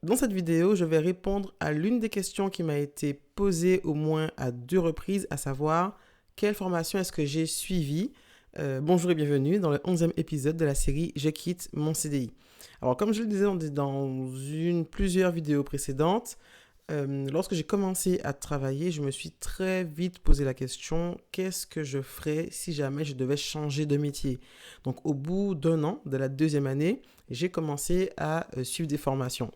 Dans cette vidéo, je vais répondre à l'une des questions qui m'a été posée au moins à 2 reprises, à savoir quelle formation est-ce que j'ai suivie. Bonjour et bienvenue dans le 11e épisode de la série Je quitte mon CDI. Alors comme je le disais dans plusieurs vidéos précédentes, lorsque j'ai commencé à travailler, je me suis très vite posé la question, qu'est-ce que je ferais si jamais je devais changer de métier? Donc au bout d'un an, de la deuxième année, j'ai commencé à suivre des formations.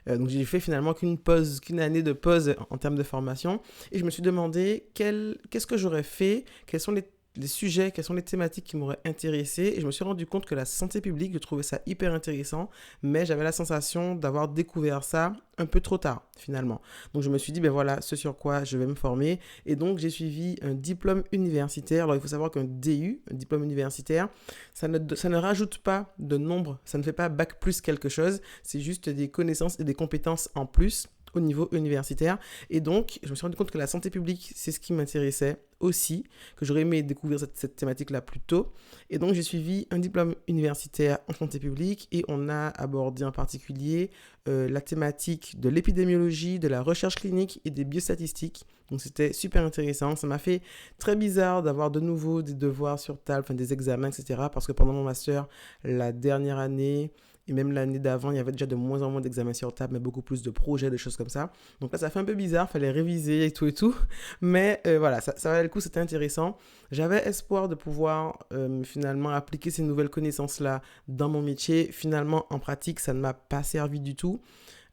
Donc j'ai fait finalement qu'une année de pause en termes de formation et je me suis demandé qu'est-ce que j'aurais fait, quels sont les sujets, quelles sont les thématiques qui m'auraient intéressé et je me suis rendu compte que la santé publique, je trouvais ça hyper intéressant, mais j'avais la sensation d'avoir découvert ça un peu trop tard finalement. Donc je me suis dit, ben voilà, ce sur quoi je vais me former et donc j'ai suivi un diplôme universitaire. Alors il faut savoir qu'un DU, un diplôme universitaire, ça ne rajoute pas de nombre, ça ne fait pas bac plus quelque chose, c'est juste des connaissances et des compétences en plus au niveau universitaire. Et donc, je me suis rendu compte que la santé publique, c'est ce qui m'intéressait aussi, que j'aurais aimé découvrir cette thématique-là plus tôt. Et donc, j'ai suivi un diplôme universitaire en santé publique et on a abordé en particulier la thématique de l'épidémiologie, de la recherche clinique et des biostatistiques. Donc, c'était super intéressant. Ça m'a fait très bizarre d'avoir de nouveau des devoirs sur table, enfin, des examens, etc. Parce que pendant mon master, la dernière année, et même l'année d'avant, il y avait déjà de moins en moins d'examens sur table, mais beaucoup plus de projets, des choses comme ça. Donc là, ça fait un peu bizarre, fallait réviser et tout et tout. Mais voilà, ça valait le coup, c'était intéressant. J'avais espoir de pouvoir finalement appliquer ces nouvelles connaissances-là dans mon métier. Finalement, en pratique, ça ne m'a pas servi du tout.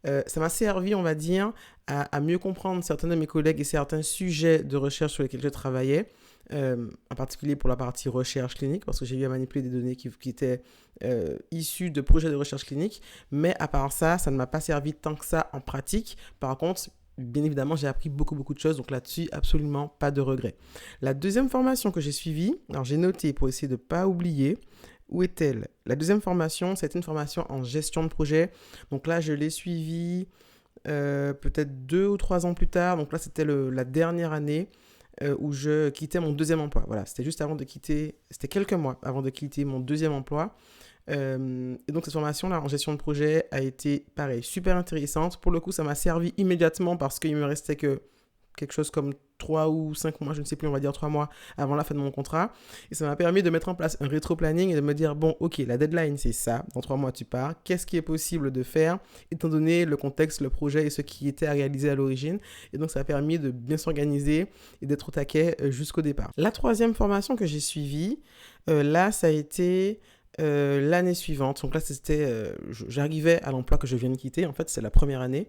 Ça m'a servi, on va dire, à mieux comprendre certains de mes collègues et certains sujets de recherche sur lesquels je travaillais, en particulier pour la partie recherche clinique, parce que j'ai eu à manipuler des données qui étaient issues de projets de recherche clinique. Mais à part ça, ça ne m'a pas servi tant que ça en pratique. Par contre, bien évidemment, j'ai appris beaucoup de choses, donc là-dessus, absolument pas de regret. La deuxième formation que j'ai suivie, alors j'ai noté pour essayer de ne pas oublier, où est-elle? La deuxième formation, c'était une formation en gestion de projet. Donc là, je l'ai suivie peut-être 2 ou 3 ans plus tard. Donc là, c'était la dernière année où je quittais mon deuxième emploi. Voilà, c'était juste avant de quitter, c'était quelques mois avant de quitter mon deuxième emploi. Et donc cette formation-là en gestion de projet a été, pareil, super intéressante. Pour le coup, ça m'a servi immédiatement parce qu'il me restait que quelque chose comme 3 ou 5 mois, je ne sais plus, on va dire 3 mois avant la fin de mon contrat. Et ça m'a permis de mettre en place un rétro-planning et de me dire, bon, ok, la deadline, c'est ça, dans 3 mois, tu pars. Qu'est-ce qui est possible de faire, étant donné le contexte, le projet et ce qui était à réaliser à l'origine. Et donc, ça a permis de bien s'organiser et d'être au taquet jusqu'au départ. La troisième formation que j'ai suivie, là, ça a été l'année suivante. Donc là, j'arrivais à l'emploi que je viens de quitter. En fait, c'est la première année.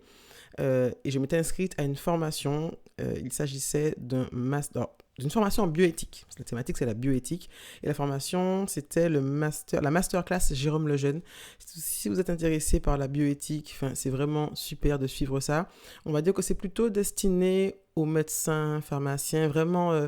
Et je m'étais inscrite à une formation. Il s'agissait d'une formation en bioéthique. Parce que la thématique, c'est la bioéthique. Et la formation, c'était la masterclass Jérôme Lejeune. Si vous êtes intéressé par la bioéthique, c'est vraiment super de suivre ça. On va dire que c'est plutôt destiné aux médecins, pharmaciens, vraiment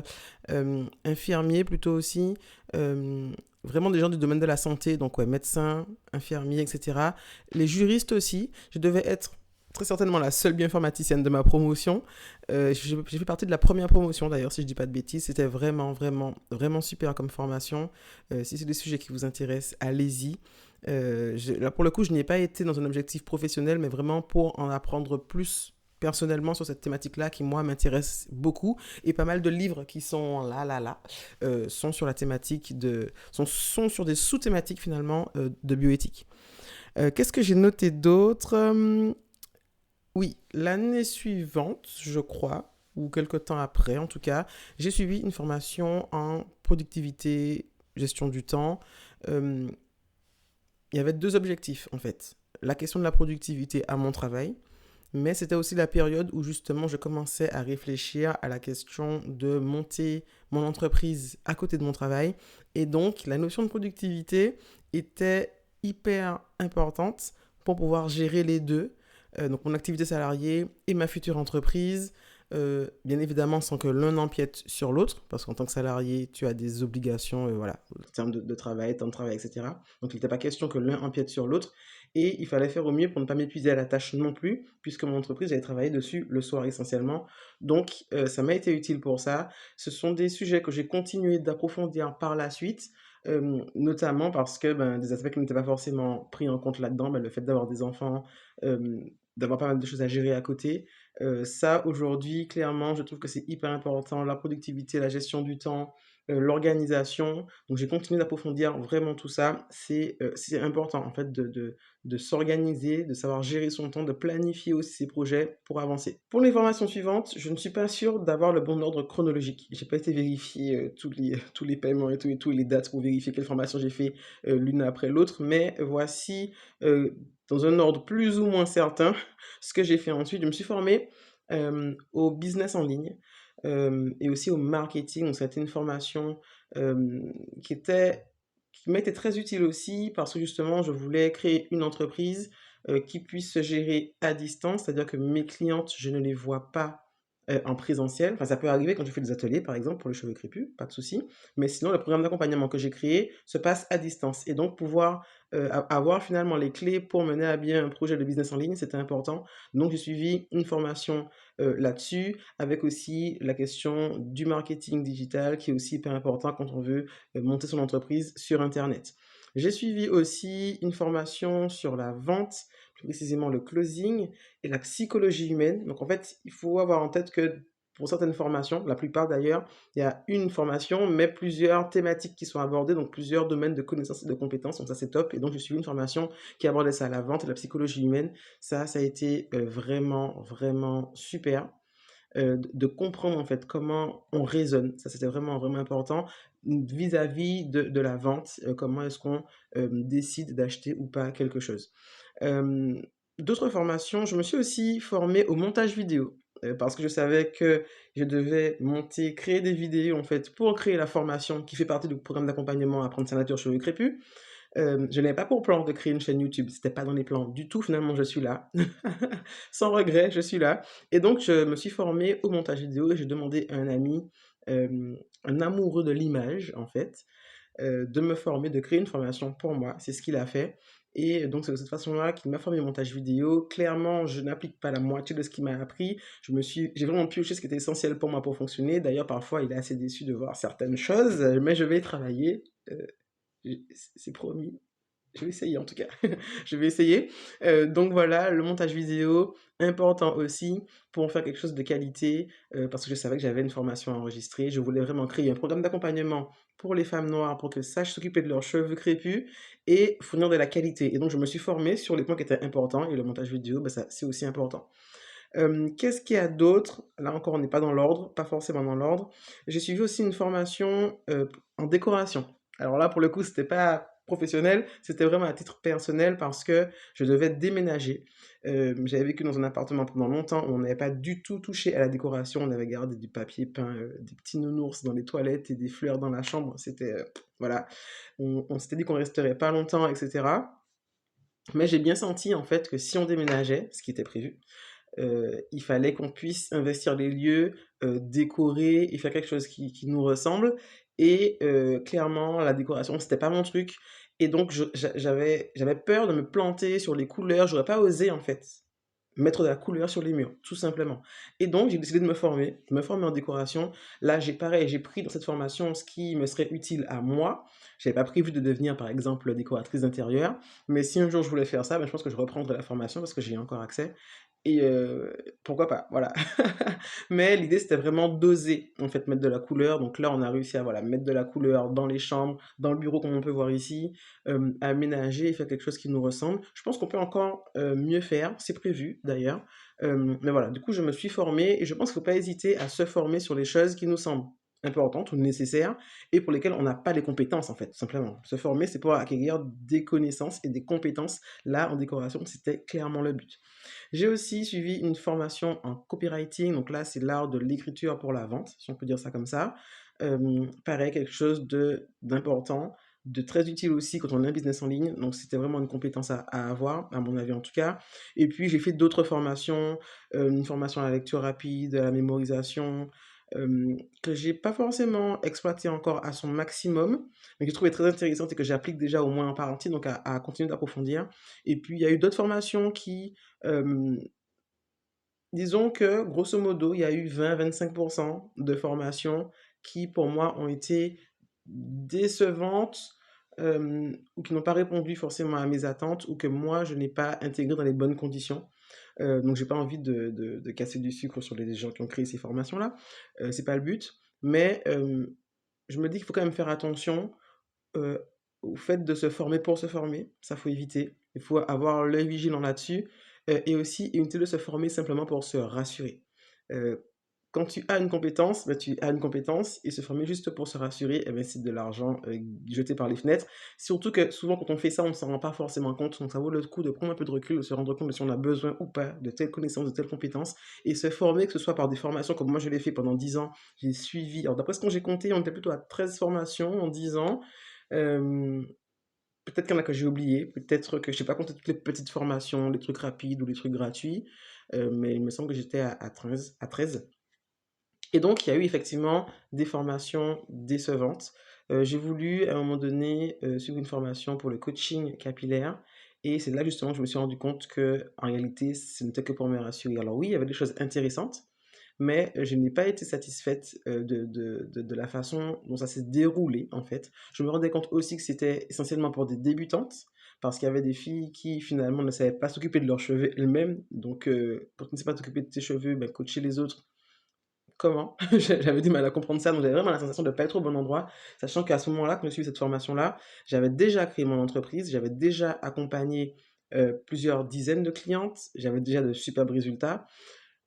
infirmiers plutôt aussi. Vraiment des gens du domaine de la santé, donc ouais, médecins, infirmiers, etc. Les juristes aussi. Je devais être très certainement la seule bioinformaticienne de ma promotion. J'ai fait partie de la première promotion d'ailleurs, si je ne dis pas de bêtises. C'était vraiment super comme formation. Si c'est des sujets qui vous intéressent, allez-y. Là, pour le coup, je n'y ai pas été dans un objectif professionnel, mais vraiment pour en apprendre plus personnellement sur cette thématique-là qui, moi, m'intéresse beaucoup. Et pas mal de livres qui sont sont sur la thématique sont sur des sous-thématiques, finalement, de bioéthique. Qu'est-ce que j'ai noté d'autre? Oui, l'année suivante, je crois, ou quelque temps après en tout cas, j'ai suivi une formation en productivité, gestion du temps. Euh, il y avait 2 objectifs en fait. La question de la productivité à mon travail, mais c'était aussi la période où justement je commençais à réfléchir à la question de monter mon entreprise à côté de mon travail. Et donc la notion de productivité était hyper importante pour pouvoir gérer les deux. Donc mon activité salariée et ma future entreprise. Bien évidemment sans que l'un n'empiète sur l'autre, parce qu'en tant que salarié, tu as des obligations, voilà, en termes de travail, temps de travail, etc. Donc il n'était pas question que l'un empiète sur l'autre, et il fallait faire au mieux pour ne pas m'épuiser à la tâche non plus, puisque mon entreprise, j'avais travaillé dessus le soir essentiellement. Donc ça m'a été utile pour ça. Ce sont des sujets que j'ai continué d'approfondir par la suite, notamment parce que des aspects qui n'étaient pas forcément pris en compte là-dedans, le fait d'avoir des enfants, d'avoir pas mal de choses à gérer à côté. Ça, aujourd'hui, clairement, je trouve que c'est hyper important. La productivité, la gestion du temps, l'organisation. Donc, j'ai continué d'approfondir vraiment tout ça. C'est important, en fait, de s'organiser, de savoir gérer son temps, de planifier aussi ses projets pour avancer. Pour les formations suivantes, je ne suis pas sûre d'avoir le bon ordre chronologique. J'ai pas été vérifier tous les paiements et les dates pour vérifier quelle formation j'ai fait l'une après l'autre, mais voici dans un ordre plus ou moins certain ce que j'ai fait ensuite. Je me suis formé au business en ligne et aussi au marketing. Donc, ça a été une formation euh, qui était qui m'a été très utile aussi parce que justement, je voulais créer une entreprise qui puisse se gérer à distance, c'est-à-dire que mes clientes, je ne les vois pas en présentiel. Enfin, ça peut arriver quand je fais des ateliers, par exemple, pour les cheveux crépus, pas de souci. Mais sinon, le programme d'accompagnement que j'ai créé se passe à distance. Et donc, pouvoir avoir finalement les clés pour mener à bien un projet de business en ligne, c'était important. Donc, j'ai suivi une formation là-dessus, avec aussi la question du marketing digital, qui est aussi hyper important quand on veut monter son entreprise sur Internet. J'ai suivi aussi une formation sur la vente, plus précisément le closing et la psychologie humaine. Donc en fait, il faut avoir en tête que pour certaines formations, la plupart d'ailleurs, il y a une formation, mais plusieurs thématiques qui sont abordées, donc plusieurs domaines de connaissances et de compétences. Donc ça, c'est top. Et donc, j'ai suivi une formation qui abordait ça, la vente et la psychologie humaine. Ça a été vraiment, vraiment super de comprendre en fait comment on raisonne. Ça, c'était vraiment, vraiment important vis-à-vis de la vente. Comment est-ce qu'on décide d'acheter ou pas quelque chose. Euh, D'autres formations, je me suis aussi formée au montage vidéo. Parce que je savais que je devais monter, créer des vidéos en fait pour créer la formation qui fait partie du programme d'accompagnement à prendre sa nature cheveux crépus. Je n'avais pas pour plan de créer une chaîne YouTube, c'était pas dans les plans du tout, finalement je suis là. Sans regret, je suis là. Et donc je me suis formée au montage vidéo et j'ai demandé à un ami, un amoureux de l'image en fait, de me former, de créer une formation pour moi. C'est ce qu'il a fait. Et donc c'est de cette façon-là qu'il m'a formé au montage vidéo. Clairement, je n'applique pas la moitié de ce qu'il m'a appris. J'ai vraiment pioché ce qui était essentiel pour moi pour fonctionner. D'ailleurs, parfois, il est assez déçu de voir certaines choses, mais je vais y travailler. C'est promis. Je vais essayer en tout cas. Je vais essayer. Donc voilà, le montage vidéo, important aussi pour en faire quelque chose de qualité, parce que je savais que j'avais une formation à enregistrer. Je voulais vraiment créer un programme d'accompagnement pour les femmes noires pour qu'elles sachent s'occuper de leurs cheveux crépus et fournir de la qualité. Et donc je me suis formée sur les points qui étaient importants et le montage vidéo, bah, ça, c'est aussi important. Qu'est-ce qu'il y a d'autre? Là encore, on n'est pas dans l'ordre, pas forcément dans l'ordre. J'ai suivi aussi une formation en décoration. Alors là, pour le coup, c'était pas professionnel, c'était vraiment à titre personnel parce que je devais déménager. J'avais vécu dans un appartement pendant longtemps où on n'avait pas du tout touché à la décoration. On avait gardé du papier peint, des petits nounours dans les toilettes et des fleurs dans la chambre. C'était, voilà, on s'était dit qu'on resterait pas longtemps, etc. Mais j'ai bien senti en fait que si on déménageait, ce qui était prévu, il fallait qu'on puisse investir les lieux, décorer et faire quelque chose qui nous ressemble. Et clairement, la décoration, c'était pas mon truc. Et donc, j'avais peur de me planter sur les couleurs. J'aurais pas osé, en fait, mettre de la couleur sur les murs, tout simplement. Et donc, j'ai décidé de me former en décoration. Là, j'ai pris dans cette formation ce qui me serait utile à moi. J'avais pas prévu de devenir, par exemple, décoratrice d'intérieur. Mais si un jour je voulais faire ça, ben, je pense que je reprendrai la formation parce que j'y ai encore accès. Et pourquoi pas, voilà. Mais l'idée, c'était vraiment d'oser, en fait, mettre de la couleur. Donc là, on a réussi à voilà, mettre de la couleur dans les chambres, dans le bureau, comme on peut voir ici, aménager et faire quelque chose qui nous ressemble. Je pense qu'on peut encore mieux faire, c'est prévu d'ailleurs. Mais voilà, du coup, je me suis formée et je pense qu'il ne faut pas hésiter à se former sur les choses qui nous semblent importantes ou nécessaires et pour lesquelles on n'a pas les compétences, en fait, tout simplement. Se former, c'est pour acquérir des connaissances et des compétences. Là, en décoration, c'était clairement le but. J'ai aussi suivi une formation en copywriting, donc là c'est l'art de l'écriture pour la vente, si on peut dire ça comme ça. Pareil, quelque chose d'important, de très utile aussi quand on a un business en ligne, donc c'était vraiment une compétence à avoir, à mon avis en tout cas. Et puis j'ai fait d'autres formations, une formation à la lecture rapide, à la mémorisation, que j'ai pas forcément exploité encore à son maximum, mais que je trouvais très intéressante et que j'applique déjà au moins en partie, donc à continuer d'approfondir. Et puis il y a eu d'autres formations qui disons que, grosso modo, il y a eu 20-25% de formations qui, pour moi, ont été décevantes ou qui n'ont pas répondu forcément à mes attentes ou que moi, je n'ai pas intégré dans les bonnes conditions. Donc j'ai pas envie de casser du sucre sur les gens qui ont créé ces formations-là. C'est pas le but. Mais je me dis qu'il faut quand même faire attention euh, au fait de se former pour se former. Ça, faut éviter. Il faut avoir l'œil vigilant là-dessus. Et aussi éviter de se former simplement pour se rassurer. Euh, Quand tu as une compétence, bah, tu as une compétence, et se former juste pour se rassurer, eh ben, c'est de l'argent jeté par les fenêtres. Surtout que souvent, quand on fait ça, on ne s'en rend pas forcément compte. Donc, ça vaut le coup de prendre un peu de recul, de se rendre compte de si on a besoin ou pas de telle connaissance, de telle compétence, et se former, que ce soit par des formations comme moi je l'ai fait pendant 10 ans. J'ai suivi, alors d'après ce que j'ai compté, on était plutôt à 13 formations en 10 ans. Euh, Peut-être qu'il y en a que j'ai oublié, peut-être que je n'ai pas compté toutes les petites formations, les trucs rapides ou les trucs gratuits, mais il me semble que j'étais à 13, à 13. Et donc, il y a eu effectivement des formations décevantes. J'ai voulu, à un moment donné, suivre une formation pour le coaching capillaire. Et c'est là justement que je me suis rendu compte que, en réalité, ce n'était que pour me rassurer. Alors oui, il y avait des choses intéressantes, mais je n'ai pas été satisfaite de la façon dont ça s'est déroulé, en fait. Je me rendais compte aussi que c'était essentiellement pour des débutantes, parce qu'il y avait des filles qui, finalement, ne savaient pas s'occuper de leurs cheveux elles-mêmes. Donc, quand tu ne sais pas t'occuper de tes cheveux, ben, coacher les autres, comment? J'avais du mal à comprendre ça, donc j'avais vraiment la sensation de ne pas être au bon endroit, sachant qu'à ce moment-là, quand je suis cette formation-là, j'avais déjà créé mon entreprise, j'avais déjà accompagné plusieurs dizaines de clientes, j'avais déjà de superbes résultats.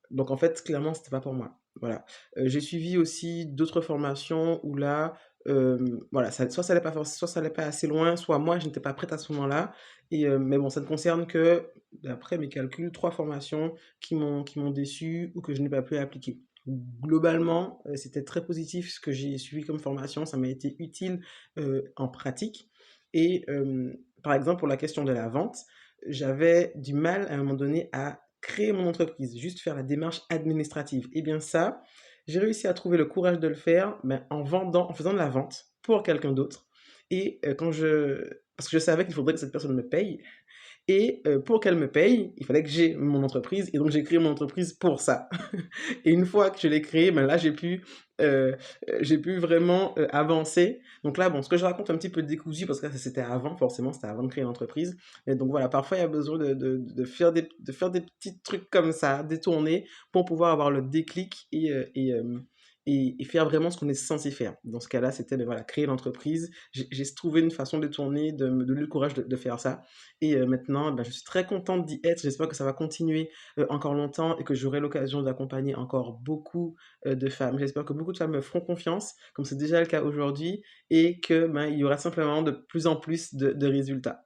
Donc en fait, clairement, c'était pas pour moi. Voilà. J'ai suivi aussi d'autres formations où là, voilà, soit ça allait pas, soit ça allait pas assez loin, soit moi, je n'étais pas prête à ce moment-là. Mais bon, ça ne concerne que, d'après mes calculs, 3 formations qui m'ont déçu ou que je n'ai pas pu appliquer. Globalement, c'était très positif ce que j'ai suivi comme formation, ça m'a été utile en pratique. Et par exemple, pour la question de la vente, j'avais du mal à un moment donné à créer mon entreprise, juste faire la démarche administrative. Et bien ça, j'ai réussi à trouver le courage de le faire, mais en faisant de la vente pour quelqu'un d'autre. Et parce que je savais qu'il faudrait que cette personne me paye, et pour qu'elle me paye, il fallait que j'ai mon entreprise. Et donc, j'ai créé mon entreprise pour ça. Et une fois que je l'ai créée, ben là, euh, j'ai pu vraiment avancer. Donc là, bon, ce que je raconte un petit peu décousu, parce que ça, c'était avant, forcément, c'était avant de créer l'entreprise. Et donc voilà, parfois, il y a besoin de faire des petits trucs comme ça, détournés, pour pouvoir avoir le déclic et faire vraiment ce qu'on est censé faire. Dans ce cas-là, c'était ben, voilà, créer l'entreprise. J'ai trouvé une façon détournée de me donner le courage de faire ça. Et maintenant, ben, je suis très contente d'y être. J'espère que ça va continuer encore longtemps et que j'aurai l'occasion d'accompagner encore beaucoup de femmes. J'espère que beaucoup de femmes me feront confiance, comme c'est déjà le cas aujourd'hui, et que ben, il y aura simplement de plus en plus de résultats.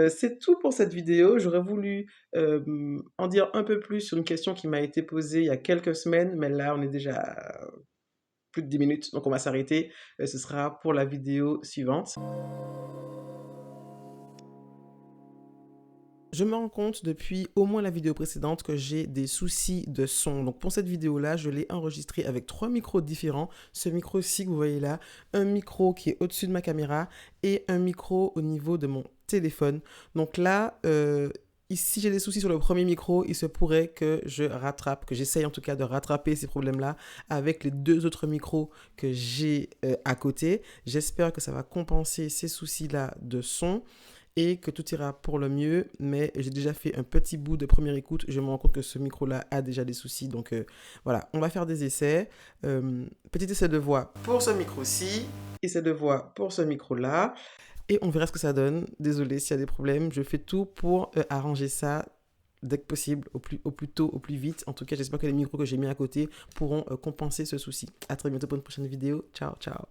C'est tout pour cette vidéo. J'aurais voulu en dire un peu plus sur une question qui m'a été posée il y a quelques semaines, mais là, on est déjà à plus de 10 minutes, donc on va s'arrêter. Ce sera pour la vidéo suivante. Je me rends compte depuis au moins la vidéo précédente que j'ai des soucis de son. Donc pour cette vidéo-là, je l'ai enregistrée avec 3 micros différents. Ce micro-ci que vous voyez là, un micro qui est au-dessus de ma caméra et un micro au niveau de mon téléphone. Donc là, ici j'ai des soucis sur le premier micro, il se pourrait que que j'essaye en tout cas de rattraper ces problèmes-là avec les 2 autres micros que j'ai à côté. J'espère que ça va compenser ces soucis-là de son et que tout ira pour le mieux, mais j'ai déjà fait un petit bout de première écoute, je me rends compte que ce micro-là a déjà des soucis, donc voilà, on va faire des essais. Petit essai de voix pour ce micro-ci, essai de voix pour ce micro-là, et on verra ce que ça donne. Désolé s'il y a des problèmes, je fais tout pour arranger ça dès que possible, au plus tôt, au plus vite. En tout cas, j'espère que les micros que j'ai mis à côté pourront compenser ce souci. À très bientôt pour une prochaine vidéo. Ciao, ciao.